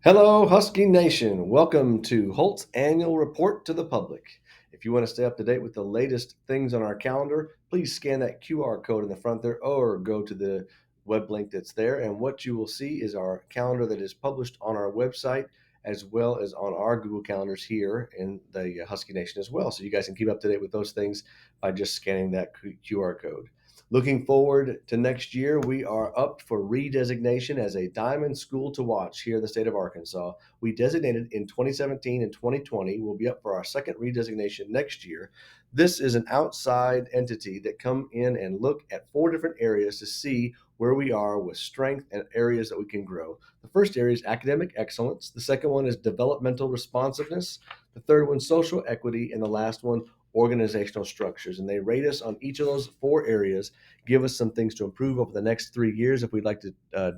Hello, Husky Nation. Welcome to Holt's annual report to the public. If you want to stay up to date with the latest things on our calendar, please scan that QR code in the front there or go to the web link that's there. And what you will see is our calendar that is published on our website as well as on our Google calendars here in the Husky Nation as well. So you guys can keep up to date with those things by just scanning that QR code. Looking forward to next year, we are up for redesignation as a Diamond School to Watch here in the state of Arkansas. We designated in 2017 and 2020. We'll be up for our second redesignation next year. This is an outside entity that come in and look at four different areas to see where we are with strength and areas that we can grow. The first area is academic excellence. The second one is developmental responsiveness. The third one, social equity. And the last one, organizational structures. And they rate us on each of those four areas, give us some things to improve over the next 3 years if we'd like to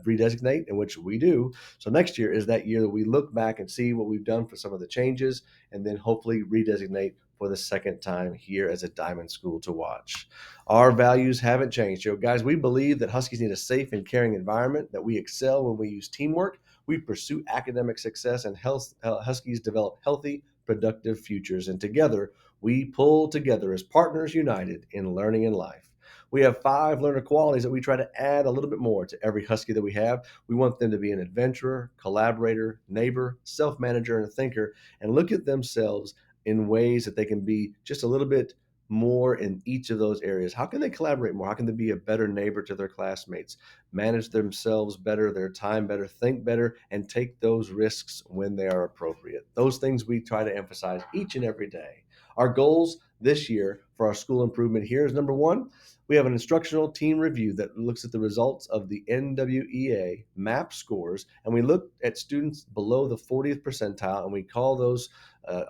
redesignate, in which we do. So next year is that year that we look back and see what we've done for some of the changes, and then hopefully redesignate for the second time here as a Diamond School to Watch. Our values haven't changed. Guys, we believe that Huskies need a safe and caring environment, that we excel when we use teamwork, we pursue academic success, and Huskies develop healthy, productive futures. And together, we pull together as partners united in learning and life. We have 5 learner qualities that we try to add a little bit more to every Husky that we have. We want them to be an adventurer, collaborator, neighbor, self-manager, and a thinker, and look at themselves in ways that they can be just a little bit more in each of those areas. How can they collaborate more? How can they be a better neighbor to their classmates, manage themselves better, their time better, think better, and take those risks when they are appropriate? Those things we try to emphasize each and every day. Our goals this year for our school improvement here is number one, we have an instructional team review that looks at the results of the NWEA MAP scores, and we look at students below the 40th percentile, and we call those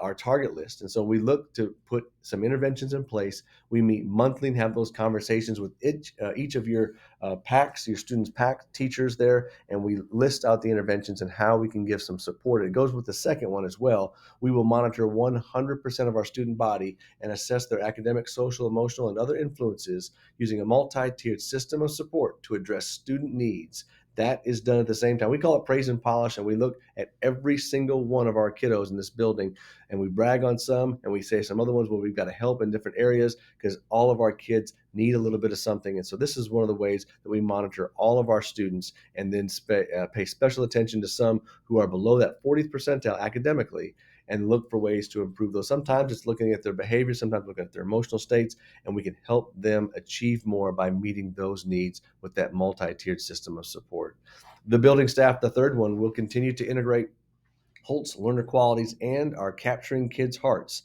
our target list. And so we look to put some interventions in place. We meet monthly and have those conversations with each of your PACs, your students' PAC teachers there, and we list out the interventions and how we can give some support. It goes with the second one as well. We will monitor 100% of our student body and assess their academic, social, emotional, and other influences using a multi-tiered system of support to address student needs. That is done at the same time. We call it praise and polish, and we look at every single one of our kiddos in this building, and we brag on some, and we say some other ones where we've got to help in different areas because all of our kids need a little bit of something. And so this is one of the ways that we monitor all of our students and then pay special attention to some who are below that 40th percentile academically and look for ways to improve those. Sometimes it's looking at their behavior, sometimes looking at their emotional states, and we can help them achieve more by meeting those needs with that multi-tiered system of support. The building staff, the third one, will continue to integrate Holt's learner qualities and are capturing kids' hearts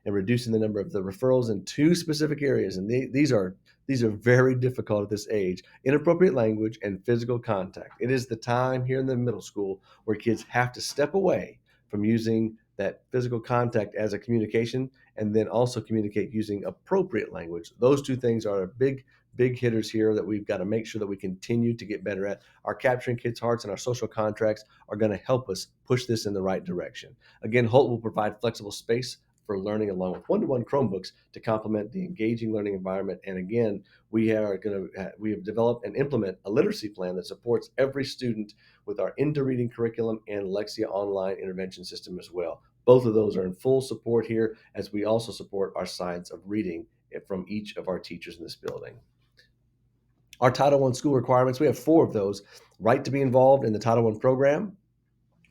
and reducing the number of the referrals in two specific areas. And these are very difficult at this age: inappropriate language and physical contact. It is the time here in the middle school where kids have to step away from using that physical contact as a communication and then also communicate using appropriate language. Those two things are big hitters here that we've got to make sure that we continue to get better at. Our capturing kids' hearts and our social contracts are going to help us push this in the right direction. Again, Holt will provide flexible space for learning along with one-to-one Chromebooks to complement the engaging learning environment. And again, we have developed and implement a literacy plan that supports every student with our Into Reading curriculum and Lexia online intervention system as well. Both of those are in full support here as we also support our science of reading from each of our teachers in this building. Our Title I school requirements, we have 4 of those: right to be involved in the Title I program,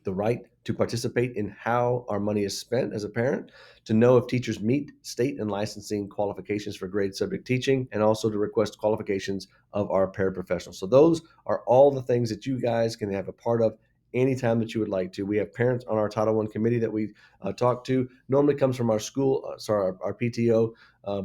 the right to participate in how our money is spent as a parent, to know if teachers meet state and licensing qualifications for grade subject teaching, and also to request qualifications of our paraprofessionals. So those are all the things that you guys can have a part of anytime that you would like to. We have parents on our Title I committee that we talk to. Normally comes from our school, our PTO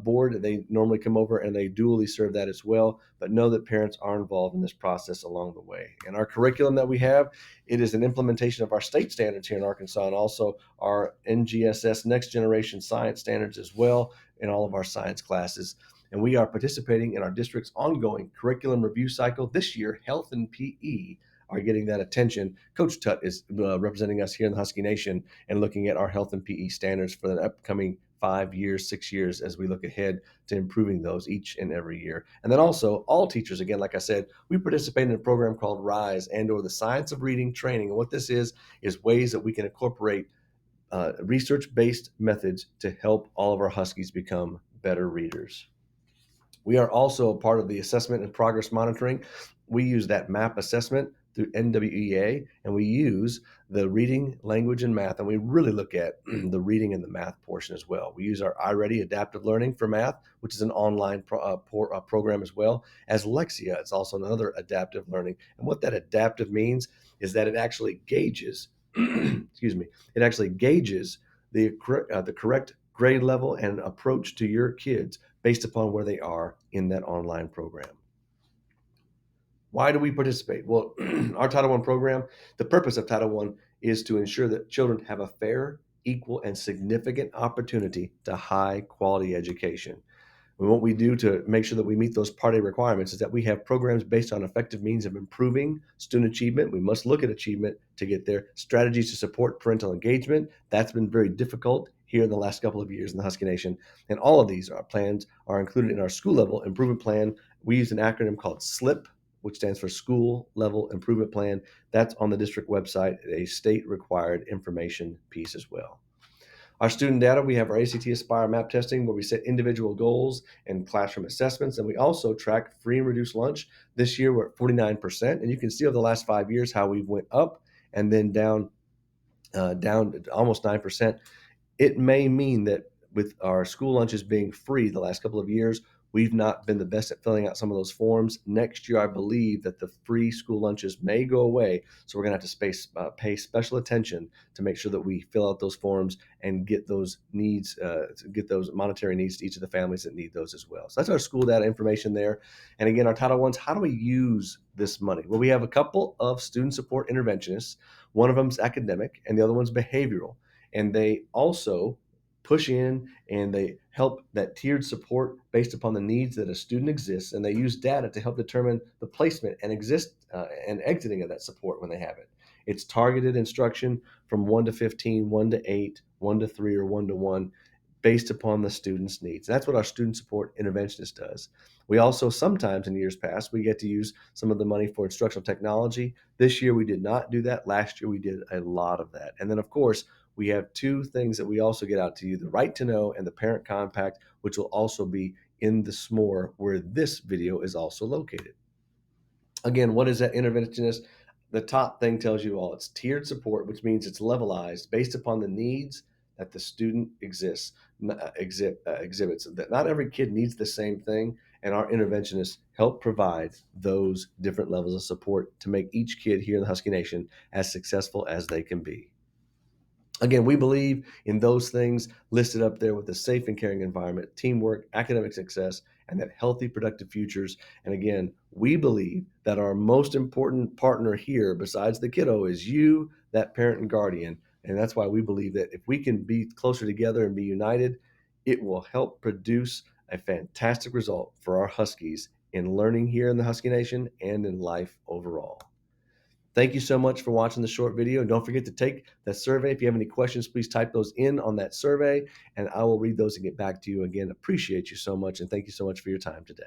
board. They normally come over and they dually serve that as well. But know that parents are involved in this process along the way. And our curriculum that we have, it is an implementation of our state standards here in Arkansas and also our NGSS Next Generation Science Standards as well in all of our science classes. And we are participating in our district's ongoing curriculum review cycle. This year, health and PE are getting that attention. Coach Tutt is representing us here in the Husky Nation and looking at our health and PE standards for the upcoming 5 years, 6 years as we look ahead to improving those each and every year. And then also all teachers, again, like I said, we participate in a program called RISE and or the Science of Reading Training. And what this is ways that we can incorporate research-based methods to help all of our Huskies become better readers. We are also a part of the assessment and progress monitoring. We use that MAP assessment through NWEA, and we use the reading, language, and math, and we really look at the reading and the math portion as well. We use our iReady Adaptive Learning for math, which is an online program as well as Lexia. It's also another adaptive learning. And what that adaptive means is that it actually gauges, excuse me, it actually gauges the correct grade level and approach to your kids based upon where they are in that online program. Why do we participate? Well, our Title I program, the purpose of Title I is to ensure that children have a fair, equal, and significant opportunity to high quality education. And what we do to make sure that we meet those Part A requirements is that we have programs based on effective means of improving student achievement. We must look at achievement to get there. Strategies to support parental engagement. That's been very difficult here in the last couple of years in the Husky Nation. And all of these plans are included in our school level improvement plan. We use an acronym called SLIP, which stands for School Level Improvement Plan. That's on the district website, a state required information piece as well. Our student data, we have our ACT Aspire map testing where we set individual goals and classroom assessments, and we also track free and reduced lunch. This year we're at 49%, and you can see over the last 5 years how we went up and then down to almost 9%. It may mean that with our school lunches being free the last couple of years, we've not been the best at filling out some of those forms. Next year, I believe that the free school lunches may go away. So we're going to have to pay special attention to make sure that we fill out those forms and get those needs, get those monetary needs to each of the families that need those as well. So that's our school data information there. And again, our Title I's, how do we use this money? Well, we have a couple of student support interventionists. One of them is academic and the other one's behavioral. And they also push in and they help that tiered support based upon the needs that a student exists, and they use data to help determine the placement and and exiting of that support when they have it. It's targeted instruction from 1 to 15, 1 to 8, 1 to 3, or 1 to 1 based upon the student's needs. That's what our student support interventionist does. We also sometimes in years past, we get to use some of the money for instructional technology. This year we did not do that. Last year we did a lot of that. And then of course, we have two things that we also get out to you, the Right to Know and the Parent Compact, which will also be in the SMORE where this video is also located. Again, what is that interventionist? The top thing tells you all. It's tiered support, which means it's levelized based upon the needs that the student exhibits. That not every kid needs the same thing, and our interventionists help provide those different levels of support to make each kid here in the Husky Nation as successful as they can be. Again, we believe in those things listed up there with a safe and caring environment, teamwork, academic success, and that healthy, productive futures. And again, we believe that our most important partner here, besides the kiddo, is you, that parent and guardian. And that's why we believe that if we can be closer together and be united, it will help produce a fantastic result for our Huskies in learning here in the Husky Nation and in life overall. Thank you so much for watching the short video. Don't forget to take that survey. If you have any questions, please type those in on that survey, and I will read those and get back to you. Again, appreciate you so much, and thank you so much for your time today.